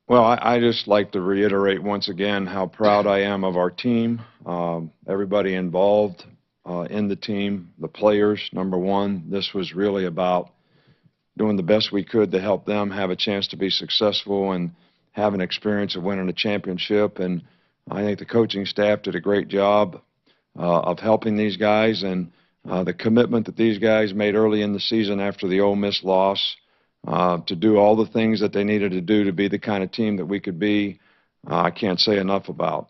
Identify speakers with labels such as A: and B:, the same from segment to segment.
A: Well, I just like to reiterate once again how proud I am of our team, everybody involved in the team, the players, number one. This was really about doing the best we could to help them have a chance to be successful and have an experience of winning a championship. And I think the coaching staff did a great job of helping these guys, and the commitment that these guys made early in the season after the Ole Miss loss to do all the things that they needed to do to be the kind of team that we could be, I can't say enough about.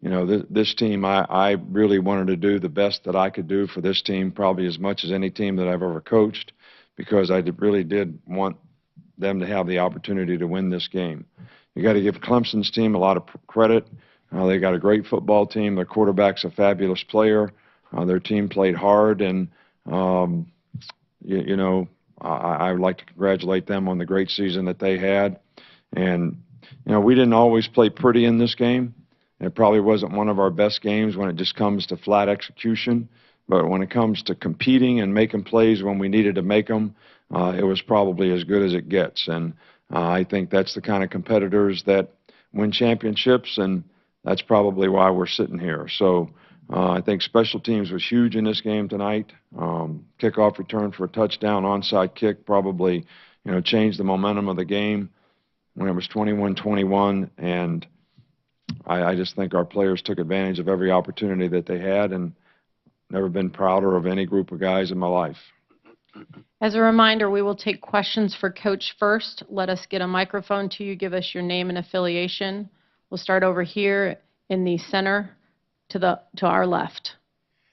A: This team, I really wanted to do the best that I could do for this team, probably as much as any team that I've ever coached, because really did want them to have the opportunity to win this game. You got to give Clemson's team a lot of credit. They got a great football team. Their quarterback's a fabulous player. Their team played hard, and I would like to congratulate them on the great season that they had. And we didn't always play pretty in this game. It probably wasn't one of our best games when it just comes to flat execution. But when it comes to competing and making plays when we needed to make them, it was probably as good as it gets. And I think that's the kind of competitors that win championships, and that's probably why we're sitting here. So I think special teams was huge in this game tonight. Kickoff return for a touchdown, onside kick probably, changed the momentum of the game when it was 21-21. And I just think our players took advantage of every opportunity that they had, and never been prouder of any group of guys in my life.
B: As a reminder, we will take questions for Coach first. Let us get a microphone to you. Give us your name and affiliation. We'll start over here in the center to our left.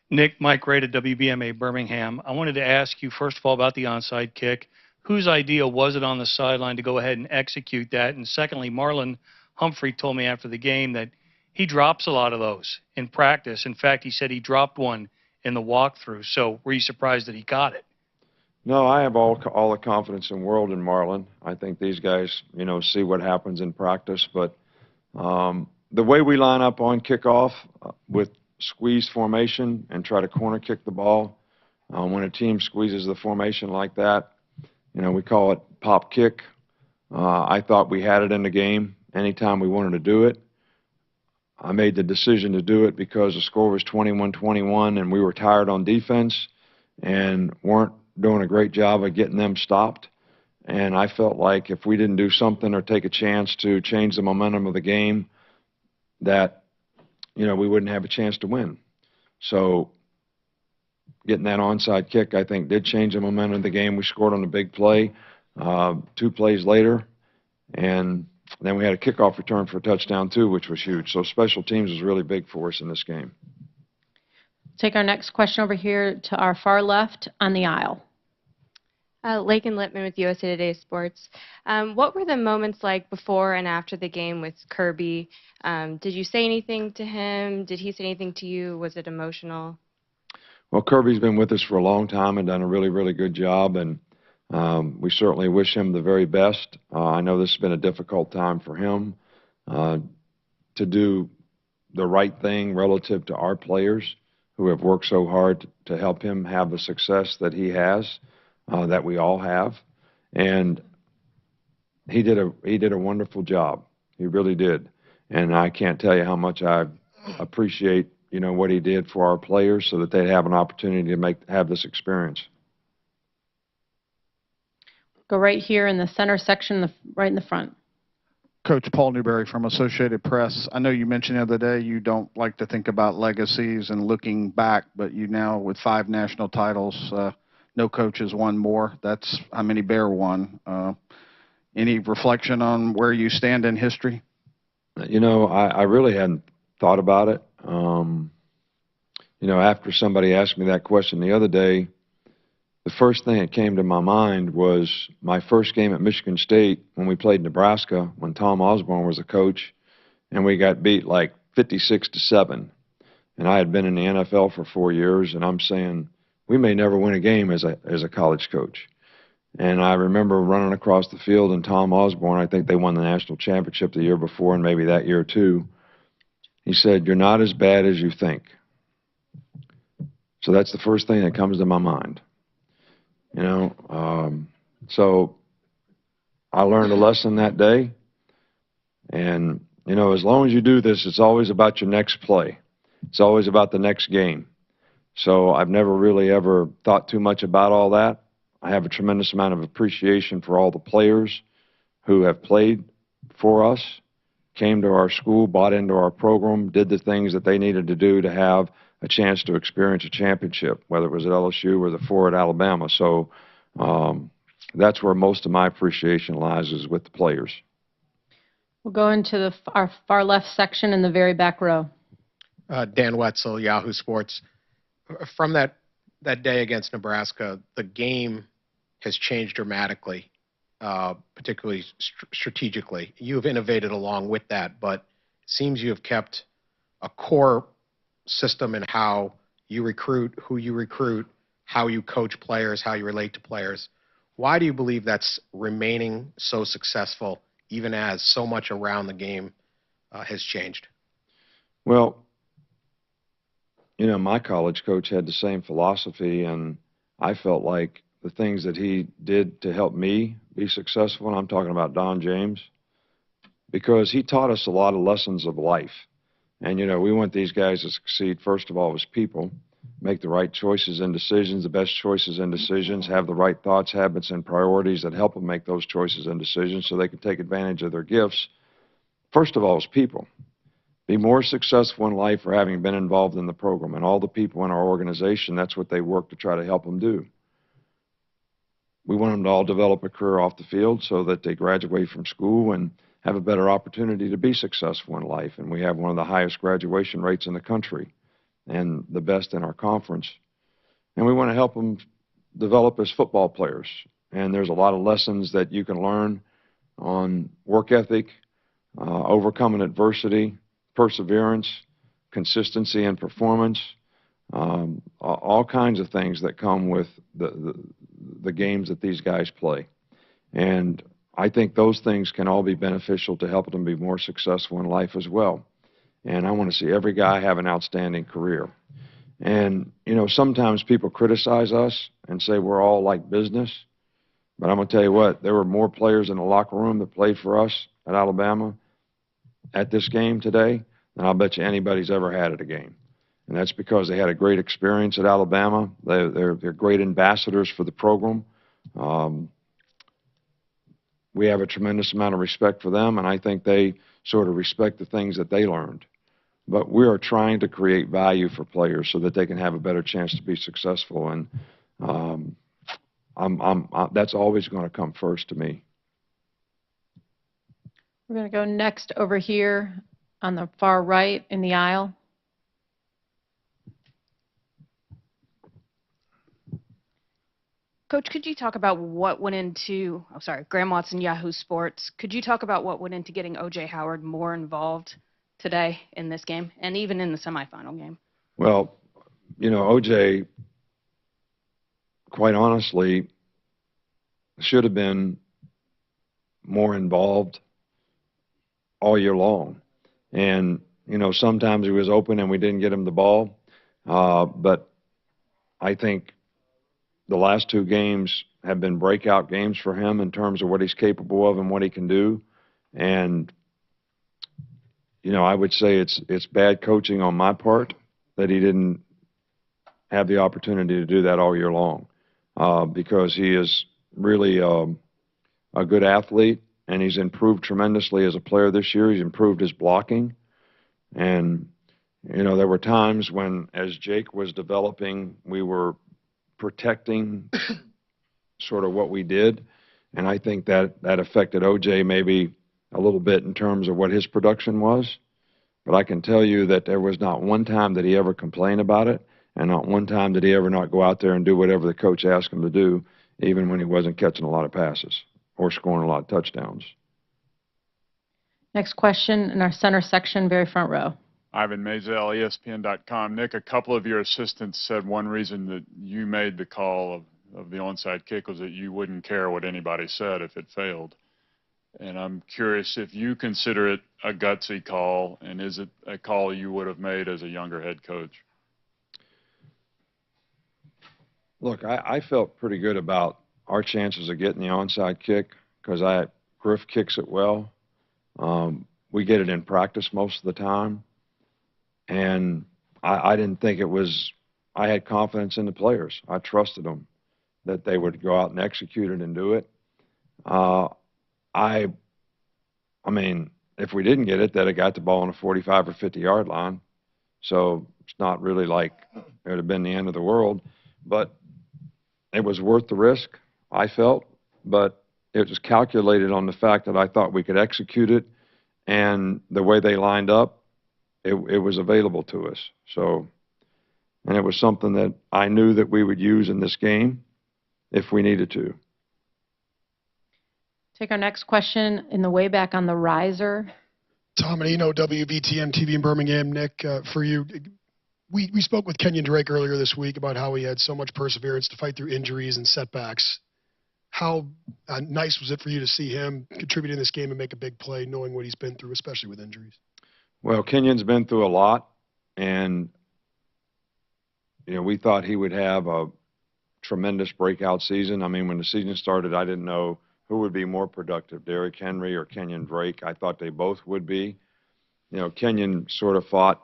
C: Nick, Mike Ray to WBMA Birmingham. I wanted to ask you, first of all, about the onside kick. Whose idea was it on the sideline to go ahead and execute that? And secondly, Marlon Humphrey told me after the game that he drops a lot of those in practice. In fact, he said he dropped one in the walkthrough. So were you surprised that he got it?
A: No, I have all the confidence in the world in Marlon. I think these guys, see what happens in practice. But the way we line up on kickoff with squeeze formation and try to corner kick the ball, when a team squeezes the formation like that, we call it pop kick. I thought we had it in the game anytime we wanted to do it. I made the decision to do it because the score was 21-21 and we were tired on defense and weren't doing a great job of getting them stopped. And I felt like if we didn't do something or take a chance to change the momentum of the game, that, we wouldn't have a chance to win. So getting that onside kick, I think, did change the momentum of the game. We scored on a big play 2 plays later, and then we had a kickoff return for a touchdown, too, which was huge. So special teams was really big for us in this game.
B: Take our next question over here to our far left on the aisle.
D: Lakin Lippman with USA Today Sports. What were the moments like before and after the game with Kirby? Did you say anything to him? Did he say anything to you? Was it emotional?
A: Well, Kirby's been with us for a long time and done a really, really good job, and we certainly wish him the very best. I know this has been a difficult time for him to do the right thing relative to our players who have worked so hard to help him have the success that he has, that we all have. And he did a wonderful job. He really did. And I can't tell you how much I appreciate, what he did for our players so that they'd have an opportunity to have this experience.
B: Go right here in the center section, right in the front.
E: Coach Paul Newberry from Associated Press. I know you mentioned the other day you don't like to think about legacies and looking back, but you now, with 5 national titles, no coach has won more. That's how many Bear won. Any reflection on where you stand in history?
A: I really hadn't thought about it. After somebody asked me that question the other day, the first thing that came to my mind was my first game at Michigan State when we played Nebraska, when Tom Osborne was a coach, and we got beat like 56-7. And I had been in the NFL for 4 years, and I'm saying we may never win a game as a college coach. And I remember running across the field, and Tom Osborne, I think they won the national championship the year before and maybe that year too. He said, "You're not as bad as you think." So that's the first thing that comes to my mind. So I learned a lesson that day, And, you know, as long as you do this, it's always about your next play. It's always about the next game. So I've never really ever thought too much about all that. I have a tremendous amount of appreciation for all the players who have played for us, came to our school, bought into our program, did the things that they needed to do to have a chance to experience a championship, whether it was at LSU or the four at Alabama. So that's where most of my appreciation lies, is with the players.
B: We'll go into our far left section in the very back row.
F: Dan Wetzel, Yahoo Sports. From that day against Nebraska, the game has changed dramatically, particularly strategically. You have innovated along with that, but it seems you have kept a core system in how you recruit, who you recruit, how you coach players, how you relate to players. Why do you believe that's remaining so successful, even as so much around the game has changed?
A: Well, you know, my college coach had the same philosophy, and I felt like the things that he did to help me be successful, and I'm talking about Don James, because he taught us a lot of lessons of life. And, you know, we want these guys to succeed, first of all, as people, make the right choices and decisions, the best choices and decisions, have the right thoughts, habits, and priorities that help them make those choices and decisions so they can take advantage of their gifts. First of all, as people. Be more successful in life for having been involved in the program. And all the people in our organization, that's what they work to try to help them do. We want them to all develop a career off the field so that they graduate from school and have a better opportunity to be successful in life. And we have one of the highest graduation rates in the country and the best in our conference. And we want to help them develop as football players. And there's a lot of lessons that you can learn on work ethic, overcoming adversity, perseverance, consistency and performance, all kinds of things that come with the games that these guys play. And I think those things can all be beneficial to help them be more successful in life as well. And I want to see every guy have an outstanding career. And, you know, sometimes people criticize us and say we're all like business. But I'm going to tell you what, there were more players in the locker room that played for us at Alabama at this game today than I'll bet you anybody's ever had at a game. And that's because they had a great experience at Alabama. They're great ambassadors for the program. We have a tremendous amount of respect for them, and I think they sort of respect the things that they learned. But we are trying to create value for players so that they can have a better chance to be successful, and that's always going to come first to me.
B: We're going to go next over here on the far right in the aisle.
G: Coach, could you talk about what went into, Graham Watson, Yahoo Sports, could you talk about what went into getting O.J. Howard more involved today in this game and even in the semifinal game?
A: Well, you know, O.J., quite honestly, should have been more involved all year long. And, you know, sometimes he was open and we didn't get him the ball. But I think the last two games have been breakout games for him in terms of what he's capable of and what he can do. And, you know, I would say it's bad coaching on my part that he didn't have the opportunity to do that all year long, because he is really a good athlete, and he's improved tremendously as a player this year. He's improved his blocking. And, you know, there were times when, as Jake was developing, we were protecting sort of what we did. And I think that affected O.J. maybe a little bit in terms of what his production was. But I can tell you that there was not one time that he ever complained about it, and not one time did he ever not go out there and do whatever the coach asked him to do, even when he wasn't catching a lot of passes or scoring a lot of touchdowns.
B: Next question in our center section, very front row.
H: Ivan Mazel, ESPN.com. Nick, a couple of your assistants said one reason that you made the call of the onside kick was that you wouldn't care what anybody said if it failed. And I'm curious if you consider it a gutsy call, and is it a call you would have made as a younger head coach?
A: Look, I felt pretty good about our chances of getting the onside kick because Griff kicks it well. we get it in practice most of the time. And I didn't think it was, I had confidence in the players. I trusted them that they would go out and execute it and do it. Uh, I, I mean, if we didn't get it, they'd have got the ball on a 45 or 50-yard line. So it's not really like it would have been the end of the world. But it was worth the risk, I felt. But it was calculated on the fact that I thought we could execute it. And the way they lined up, it was available to us. So, and it was something that I knew that we would use in this game if we needed to.
B: Take our next question in the way back on the riser.
I: Tom and Eno, WVTM TV in Birmingham. Nick, for you, we spoke with Kenyon Drake earlier this week about how he had so much perseverance to fight through injuries and setbacks. How nice was it for you to see him contribute in this game and make a big play, knowing what he's been through, especially with injuries?
A: Well, Kenyon's been through a lot, and we thought he would have a tremendous breakout season. I mean, when the season started, I didn't know who would be more productive, Derrick Henry or Kenyon Drake. I thought they both would be. Kenyon sort of fought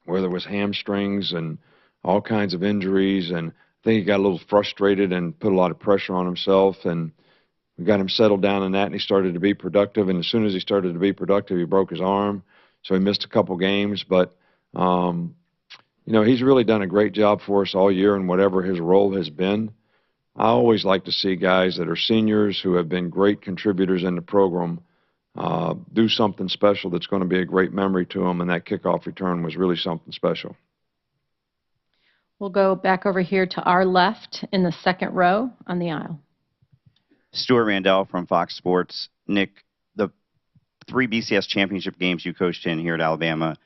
A: where there was hamstrings and all kinds of injuries, and I think he got a little frustrated and put a lot of pressure on himself, and we got him settled down in that, and he started to be productive. And as soon as he started to be productive, he broke his arm, so he missed a couple games. But he's really done a great job for us all year in whatever his role has been. I always like to see guys that are seniors who have been great contributors in the program do something special that's going to be a great memory to them, and that kickoff return was really something special.
B: We'll go back over here to our left in the second row on the aisle.
J: Stuart Randell from Fox Sports. Nick, the 3 BCS championship games you coached in here at Alabama,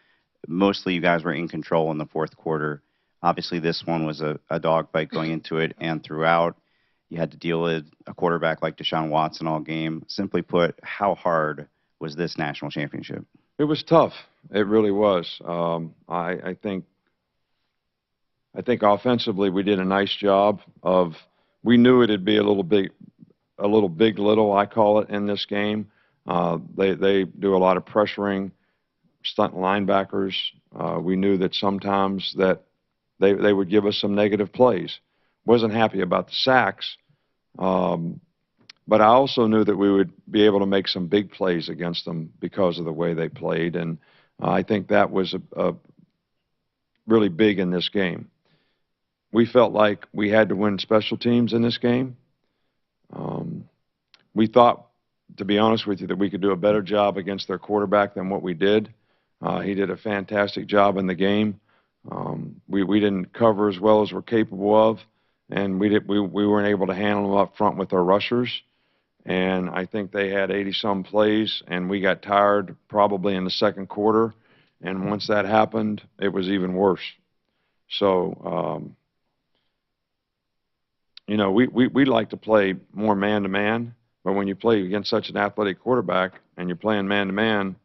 J: mostly you guys were in control in the fourth quarter. Obviously, this one was a dogfight going into it and throughout. You had to deal with a quarterback like Deshaun Watson all game. Simply put, how hard was this national championship?
A: It was tough. It really was. I think offensively we did a nice job of. We knew it'd be a little big, I call it, in this game. They do a lot of pressuring, stunt linebackers. We knew that sometimes that they would give us some negative plays. Wasn't happy about the sacks, but I also knew that we would be able to make some big plays against them because of the way they played, and I think that was a really big in this game. We felt like we had to win special teams in this game. We thought, to be honest with you, that we could do a better job against their quarterback than what we did. He did a fantastic job in the game. We didn't cover as well as we're capable of, and we weren't able to handle them up front with our rushers. And I think they had 80-some plays, and we got tired probably in the second quarter. And once that happened, it was even worse. So, we like to play more man-to-man, but when you play against such an athletic quarterback and you're playing man-to-man,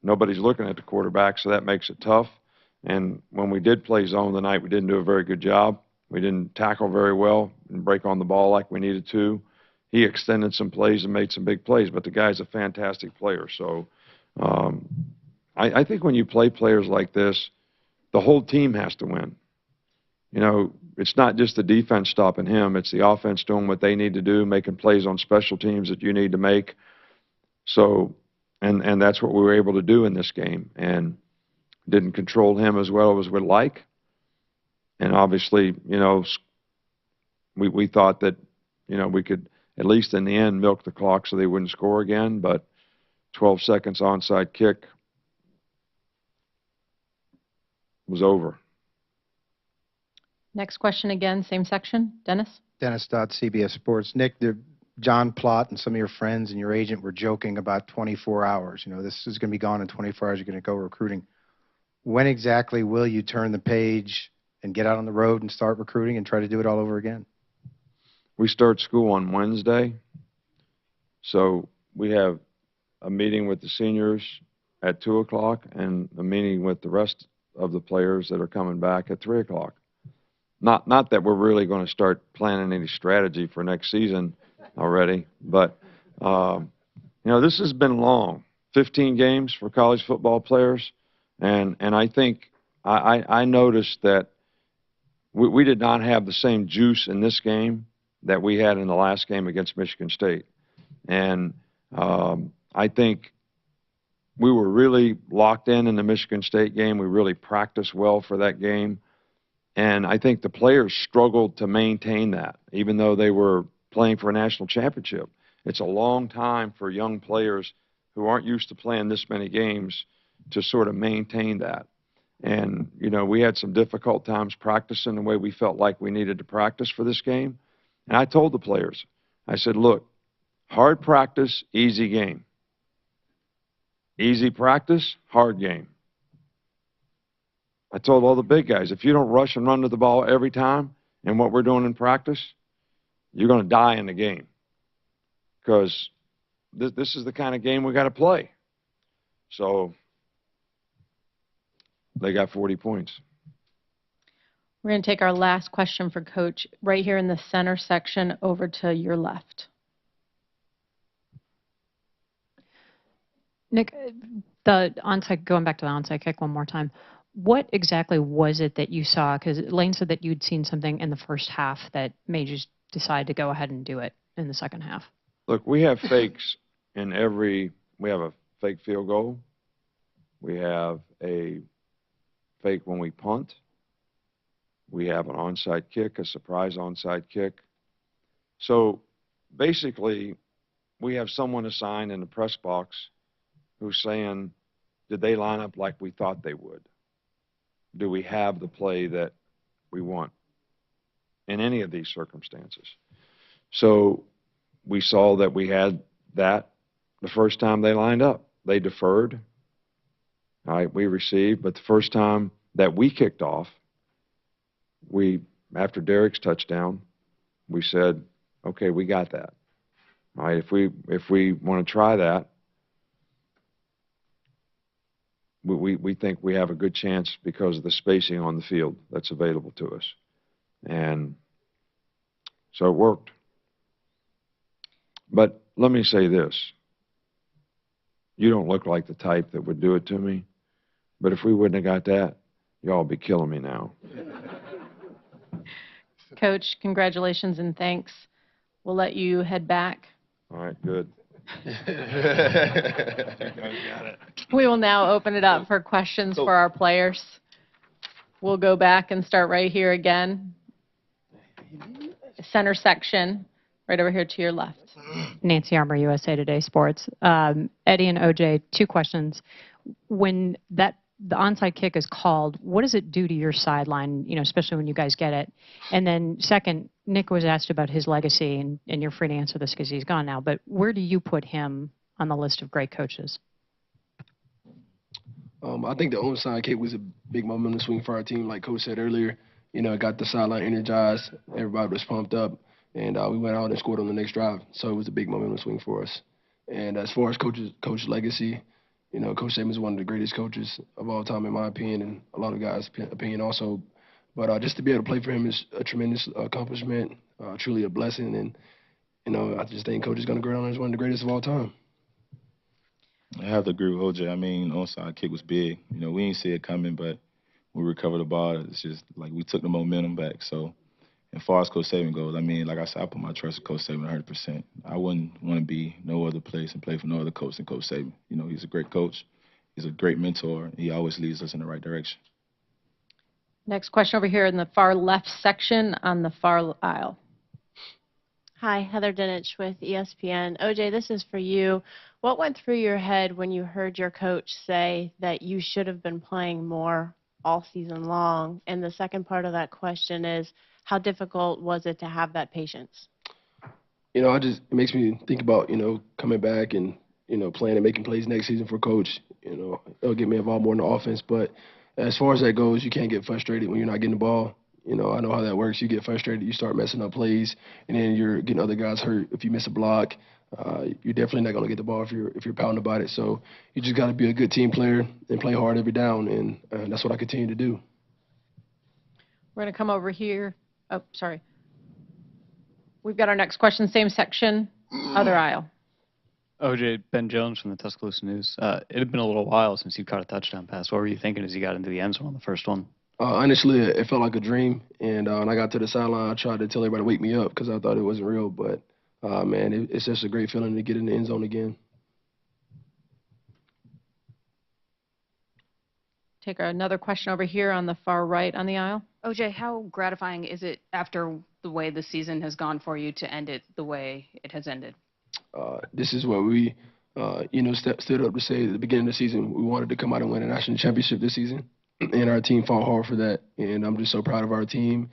A: nobody's looking at the quarterback, so that makes it tough. And when we did play zone tonight, we didn't do a very good job. We didn't tackle very well and break on the ball like we needed to. He extended some plays and made some big plays, but the guy's a fantastic player. So I think when you play players like this, the whole team has to win. It's not just the defense stopping him. It's the offense doing what they need to do, making plays on special teams that you need to make. So, and that's what we were able to do in this game. And didn't control him as well as we'd like. And obviously, we thought that, we could, at least in the end, milk the clock so they wouldn't score again. But 12 seconds onside kick was over.
B: Next question again, same section. Dennis?
K: Dennis Dodd, CBS Sports. Nick, John Plott and some of your friends and your agent were joking about 24 hours. This is going to be gone in 24 hours. You're going to go recruiting. When exactly will you turn the page and get out on the road and start recruiting and try to do it all over again?
A: We start school on Wednesday. So we have a meeting with the seniors at 2 o'clock and a meeting with the rest of the players that are coming back at 3 o'clock. Not that we're really going to start planning any strategy for next season already, but, this has been long. 15 games for college football players, and I think I noticed that we did not have the same juice in this game that we had in the last game against Michigan State. And I think we were really locked in the Michigan State game. We really practiced well for that game. And I think the players struggled to maintain that, even though they were playing for a national championship. It's a long time for young players who aren't used to playing this many games to sort of maintain that. And, you know, we had some difficult times practicing the way we felt like we needed to practice for this game. And I told the players, I said, look, hard practice, easy game. Easy practice, hard game. I told all the big guys, if you don't rush and run to the ball every time in what we're doing in practice, you're going to die in the game. Because this is the kind of game we got to play. So they got 40 points.
B: We're going to take our last question for Coach right here in the center section over to your left.
L: Nick, going back to the onside kick one more time, what exactly was it that you saw? Because Lane said that you'd seen something in the first half that made you decide to go ahead and do it in the second half.
A: Look, we have fakes in we have a fake field goal. We have a fake when we punt. We have an onside kick, a surprise onside kick. So basically, we have someone assigned in the press box who's saying, did they line up like we thought they would? Do we have the play that we want in any of these circumstances? So we saw that we had that the first time they lined up. They deferred. All right, we received, but the first time that we kicked off, after Derek's touchdown, we said, okay, we got that. All right, if we want to try that, we think we have a good chance because of the spacing on the field that's available to us. And so it worked. But let me say this. You don't look like the type that would do it to me. But if we wouldn't have got that, y'all would be killing me now.
B: Coach, congratulations and thanks. We'll let you head back.
A: All right, good.
B: We will now open it up for questions for our players. We'll go back and start right here again. Center section, right over here to your left.
L: Nancy Armour, USA Today Sports. Eddie and OJ, two questions. When the onside kick is called, what does it do to your sideline, especially when you guys get it? And then second, Nick was asked about his legacy, and you're free to answer this because he's gone now, but where do you put him on the list of great coaches?
M: I think the onside kick was a big momentum swing for our team. Like Coach said earlier, it got the sideline energized. Everybody was pumped up, and we went out and scored on the next drive. So it was a big momentum swing for us. And as far as Coach's legacy, Coach Saban is one of the greatest coaches of all time, in my opinion, and a lot of guys' opinion also. But just to be able to play for him is a tremendous accomplishment, truly a blessing. And, I just think Coach is going to go down as one of the greatest of all time.
N: I have to agree with OJ. I mean, onside kick was big. We didn't see it coming, but we recovered the ball. It's just like we took the momentum back. So as far as Coach Saban goes, I mean, like I said, I put my trust in Coach Saban 100%. I wouldn't want to be no other place and play for no other coach than Coach Saban. He's a great coach. He's a great mentor. He always leads us in the right direction.
B: Next question over here in the far left section on the far aisle.
O: Hi, Heather Dinich with ESPN. OJ, this is for you. What went through your head when you heard your coach say that you should have been playing more all season long? And the second part of that question is, how difficult was it to have that patience?
M: It makes me think about, coming back and, playing and making plays next season for Coach. It'll get me involved more in the offense. But as far as that goes, you can't get frustrated when you're not getting the ball. I know how that works. You get frustrated, you start messing up plays, and then you're getting other guys hurt. If you miss a block, you're definitely not going to get the ball if you're pounding about it. So you just got to be a good team player and play hard every down, and that's what I continue to do.
B: We're going to come over here. Oh, sorry. We've got our next question, same section, other aisle.
P: OJ, Ben Jones from the Tuscaloosa News. It had been a little while since you caught a touchdown pass. What were you thinking as you got into the end zone on the first one?
M: Honestly, it felt like a dream. And when I got to the sideline, I tried to tell everybody to wake me up because I thought it wasn't real. But, man, it's just a great feeling to get in the end zone again.
B: Take another question over here on the far right on the aisle.
G: OJ, how gratifying is it after the way the season has gone for you to end it the way it has ended?
M: This is what we, stood up to say at the beginning of the season. We wanted to come out and win a national championship this season, and our team fought hard for that. And I'm just so proud of our team,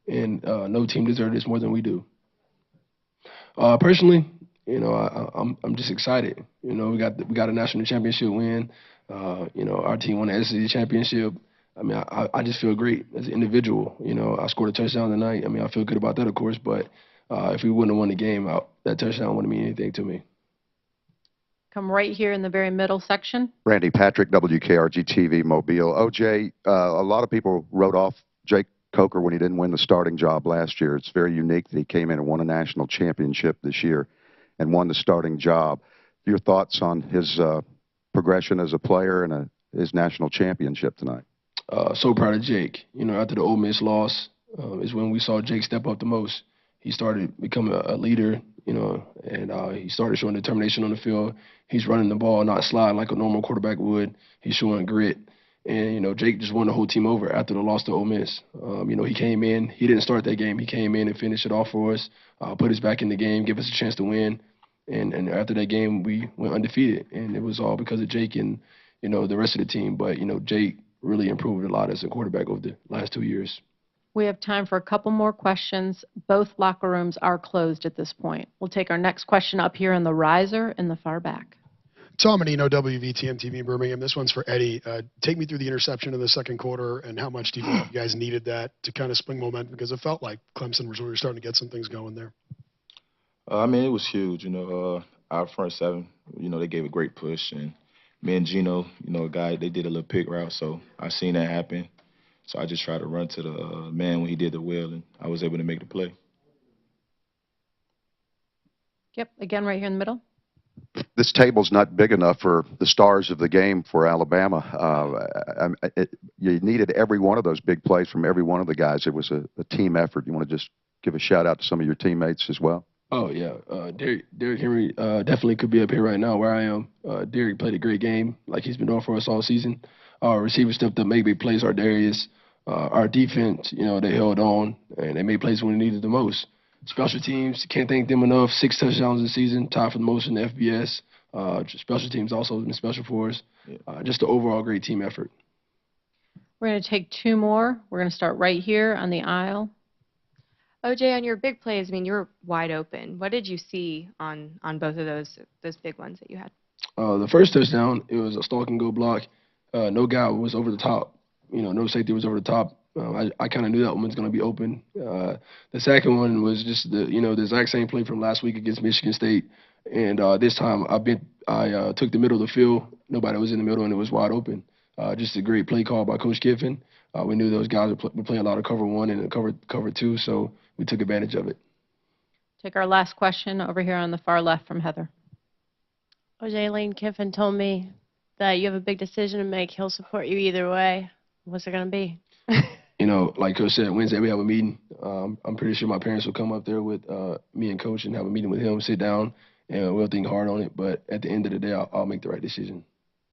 M: and no team deserves this more than we do. Personally, I'm just excited. We got a national championship win. Our team won the SEC championship. I mean, I just feel great as an individual. I scored a touchdown tonight. I mean, I feel good about that, of course, but if we wouldn't have won the game, that touchdown wouldn't mean anything to me.
B: Come right here in the very middle section.
Q: Randy Patrick, WKRG-TV, Mobile. OJ, a lot of people wrote off Jake Coker when he didn't win the starting job last year. It's very unique that he came in and won a national championship this year and won the starting job. Your thoughts on his progression as a player and his national championship tonight?
M: So proud of Jake. After the Ole Miss loss is when we saw Jake step up the most. He started becoming a leader, and he started showing determination on the field. He's running the ball, not sliding like a normal quarterback would. He's showing grit. And, Jake just won the whole team over after the loss to Ole Miss. He came in. He didn't start that game. He came in and finished it off for us, put us back in the game, gave us a chance to win. And after that game, we went undefeated. And it was all because of Jake and, the rest of the team. But, Jake really improved a lot as a quarterback over the last 2 years.
B: We have time for a couple more questions. Both locker rooms are closed at this point. We'll take our next question up here in the riser in the far back.
I: Tom Menino, WVTM-TV in Birmingham. This one's for Eddie. Take me through the interception in the second quarter and how much do you think you guys needed that to kind of spring momentum, because it felt like Clemson was really starting to get some things going there.
N: I mean, it was huge. Our front seven, they gave a great push. And me and Gino, a guy, they did a little pick route. So I seen that happen. So I just tried to run to the man when he did the wheel, and I was able to make the play.
B: Yep, again right here in the middle.
Q: This table's not big enough for the stars of the game for Alabama. You needed every one of those big plays from every one of the guys. It was a team effort. You want to just give a shout out to some of your teammates as well?
M: Oh, yeah. Derrick Henry definitely could be up here right now where I am. Derrick played a great game like he's been doing for us all season. Our receivers stepped up, made big plays. Our Darius, our defense, they held on, and they made plays when they needed the most. Special teams, can't thank them enough. 6 touchdowns this season, tied for the most in the FBS. Special teams also been special for us. Just an overall great team effort.
B: We're going to take 2 more. We're going to start right here on the aisle.
D: OJ, on your big plays, I mean, you were wide open. What did you see on both of those big ones that you had?
M: The first touchdown, it was a stalk and go block. No guy was over the top. No safety was over the top. I kind of knew that one was going to be open. The second one was just the exact same play from last week against Michigan State. And this time I took the middle of the field. Nobody was in the middle, and it was wide open. Just a great play call by Coach Kiffin. We knew those guys would play a lot of cover 1 and cover 2, so we took advantage of it.
B: Take our last question over here on the far left from Heather.
O: OJ, Lane Kiffin told me that you have a big decision to make. He'll support you either way. What's it going to be?
M: Like Coach said, Wednesday we have a meeting. I'm pretty sure my parents will come up there with me and Coach and have a meeting with him, sit down, and we'll think hard on it. But at the end of the day, I'll make the right decision.